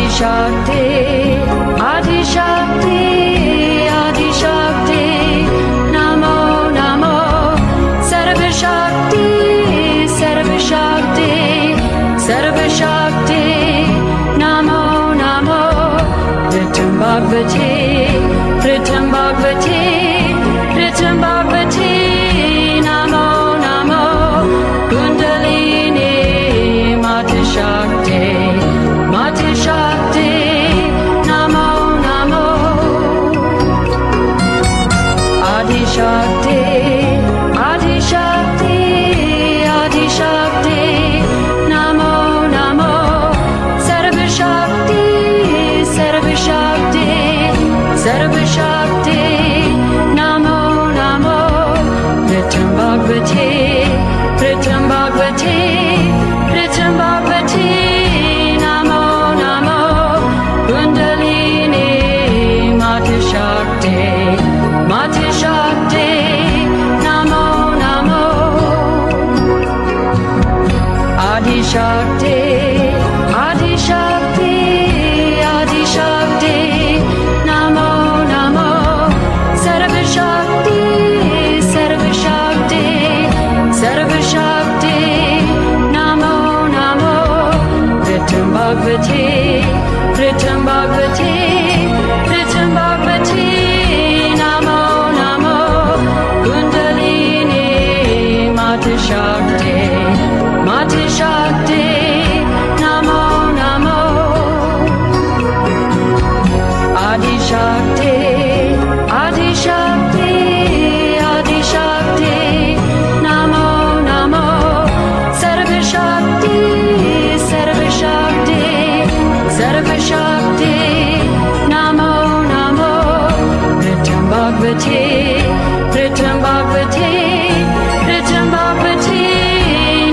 Shakti, Adi Shakti, Adi Shakti, Namo Namo, Sarva Shakti, Sarva Shakti, Sarva Shakti, Namo Namo, Ritam Bhagavati, Ritam Bhagavati, Ritam Bhagavati, Namo Namo, Kundalini, Mata Shakti, Mata Shakti, Namo Namo, Adi Shakti, Adi Shakti, Adi Shakti, Namo Namo, Sarva Shakti, Sarva Shakti, Sarva Shakti, Namo Namo, Ritam Bhagavati, Ritam Bhagavati, Ritam Bhagavati, Namo Namo, Kundalini, Mata Shakti, Mata Shakti, Namo Namo, Adi Shakti, Adi Shakti, Adi Shakti, Namo Namo, Sarva Shakti, Sarva Shakti, Sarva Shakti, Namo Namo, Ritam Bhagavati, Ritam Bhagavati, Ritam Bhagavati, Namo Namo, Kundalini, Mata Shakti, Mata Shakti, Namo Namo, Adi Shakti, Adi Shakti, Adi Shakti, Namo Namo, Sarva Shakti, Sarva Shakti, Sarva Shakti, Namo Namo, Ritam Bhagavati, Ritam Bhagavati, Ritam Bhagavati,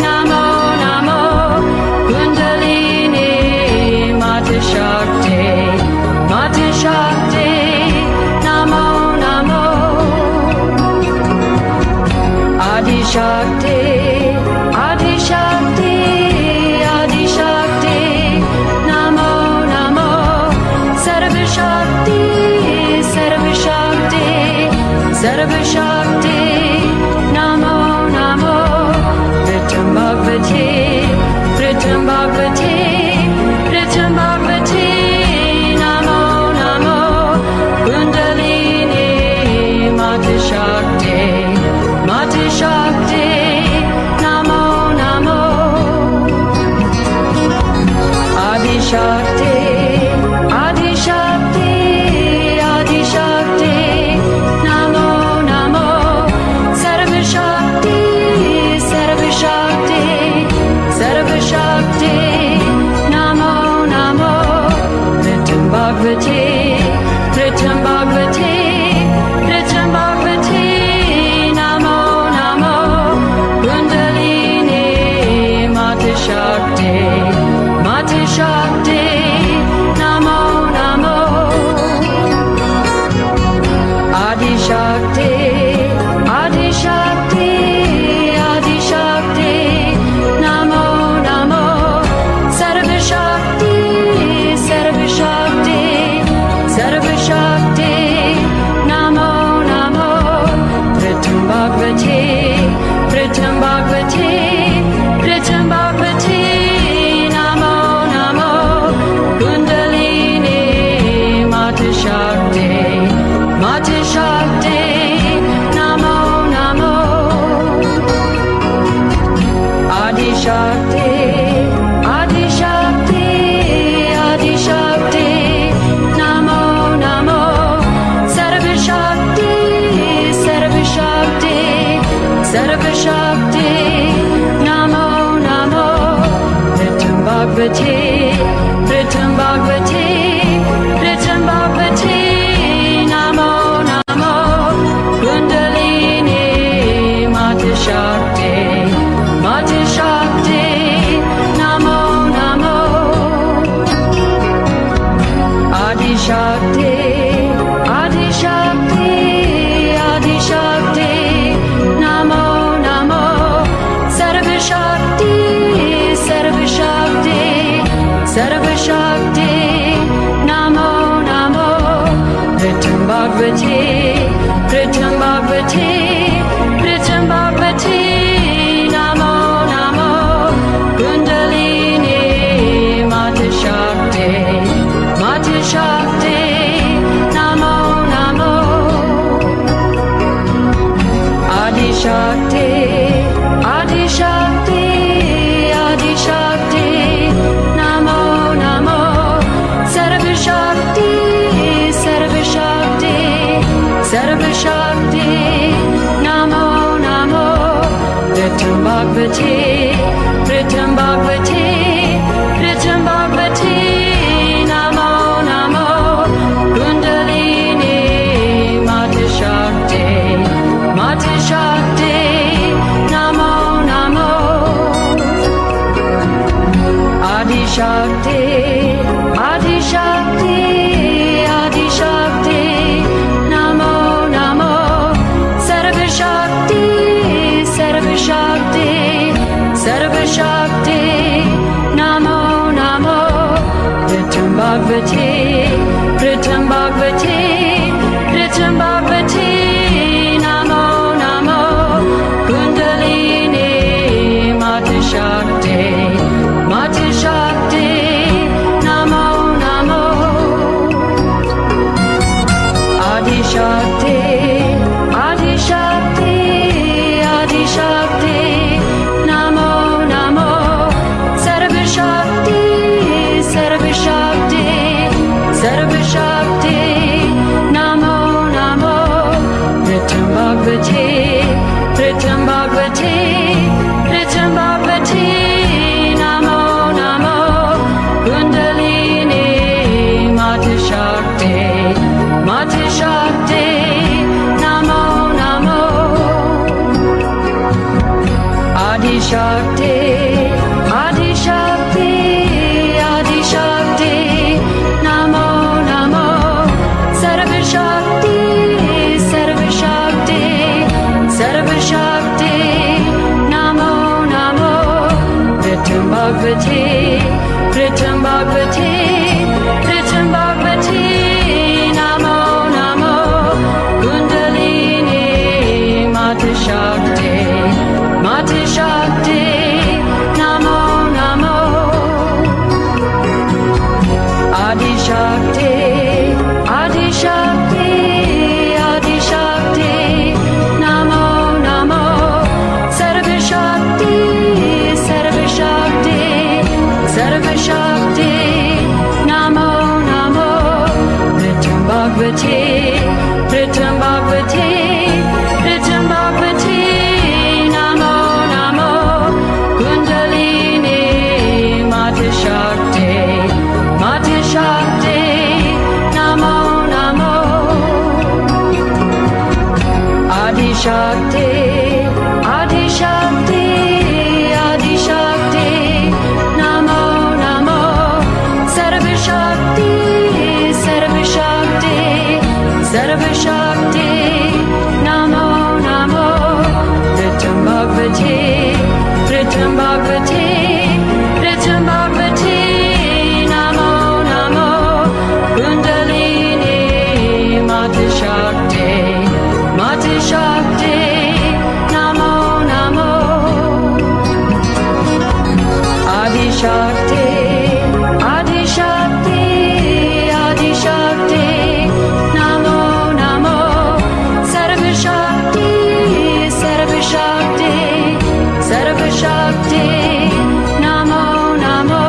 Namo Namo, Kundalini, Mata Shakti, Mata Shakti, Namo Namo, Adi Shakti, Adi Shakti, Adi Shakti, Namo Namo, Sarva Shakti, Sarva Shakti, Sarva Shakti, Namo Namo, Ritam Bhagavati, Ritam Bhagavati, Ritam Bhagavati, Namo Namo, Kundalini, Mata Shakti, Mata Shakti, Namo Namo, Adi Shakti, Adi Shakti, Adi Shakti, Namo Namo, Sarva Shakti, Sarva Shakti, Sarva Shakti, Namo Namo, Ritam Bhagavati, Ritam Bhagavati, Ritam Bhagavati, Namo Namo, Kundalini, Mata Shakti, Mata Shakti, Namo Namo, Adi Shakti, Adi Shakti, Adi Shakti, Namo Namo, Sarva Shakti, Sarva Shakti, Sarva Shakti, Namo Namo, Ritam Bhagavati, Ritam Bhagavati, Ritam Bhagavati, Namo Namo, Kundalini, Mata Shakti, Mata Shakti, Namo Namo, Adi Shakti, Adi Shakti, Adi Shakti, Namo Namo, Sarva Shakti, Sarva Shakti, Sarva Shakti, Namo Namo, Ritam Bhagavati, Ritam Bhagavati, Ritam Bhagavati, Namo Namo, Kundalini, Mata Shakti, Mata Shakti, Namo Namo, Adi Shakti, Adi Shakti, Adi Shakti, Namo Namo, Sarva Shakti, Sarva Shakti, Sarvashakti, Namo Namo, Pritam Bhagavati, Pritam Bhagavati, Pritam Bhagavati, Namo Namo, Kundalini, Mata Shakti, Mata Shakti, Namo Namo, Adi Shakti, Adi Shakti, Adi Shakti, Namo Namo, Sarva Shakti, Sarva Shakti, Sarva Shakti, Namo Namo, Pritam Bhagavati, Pritam Bhagavati, Pritam Bhagavati, Namo Namo, Kundalini, Mata Shakti, Mata Shakti, Namo Namo, Adi Shakti, Adi Shakti, Adi Shakti, Namo Namo, Sarva Shakti, Sarva Shakti, Sarva Shakti, Namo Namo, Pritam Bhagavati, Pritam Bhagavati, Pritam Bhagavati, Namo Namo, Kundalini, Mata Shakti, Mata Shakti, Namo Namo, Adi Shakti, Adi Shakti, Adi Shakti, Namo Namo, Sarva Shakti, Sarva Shakti, Sarva Shakti, Namo Namo, Pritam Bhagavati, Pritam Bhagavati, Pritam Bhagavati, Namo Namo, Kundalini, Mata Shakti, Mata Shakti, Namo Namo, Adi Shakti, Adi Shakti, Adi Shakti, Namo Namo, Sarva Shakti, Sarva Shakti, Sarva Shakti, Namo Namo, Pritam Bhagavati, Pritam Bhagavati, Pritam Bhagavati, Namo Namo, Kundalini, Mata Shakti, Mata Shakti, Namo Namo, Adi Shakti, Adi Shakti, Adi Shakti, Namo Namo, Sarva Shakti, Sarva Shakti, Sarva Shakti, Namo Namo, Pritam Bhagavati, Pritam Bhagavati, Pritam Bhagavati, Namo Namo, Kundalini, Mata Shakti, Mata Shakti, Namo Namo, Adi Shakti, Adi Shakti, Adi Shakti, Namo Namo, Sarva Shakti, Sarva Shakti, Sarva Shakti, Namo Namo, Pritam Bhagavati, Pritam Bhagavati, Pritam Bhagavati, Namo Namo, Kundalini, Mata Shakti, Mata Shakti, Namo Namo, Adi Shakti, Adi Shakti, Adi Shakti, Namo Namo, Sarva Shakti, Sarva Shakti, Sarva Shakti, Namo Namo,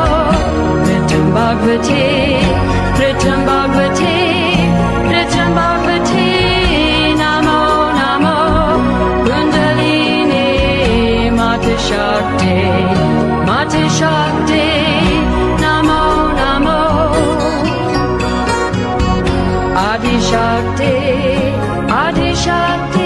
Pritam Bhagavati, Pritam Bhagavati, Pritam Bhagavati, Namo Namo, Kundalini, Mata Shakti, Mata Shakti, Namo Namo, Adi Shakti, Adi Shakti,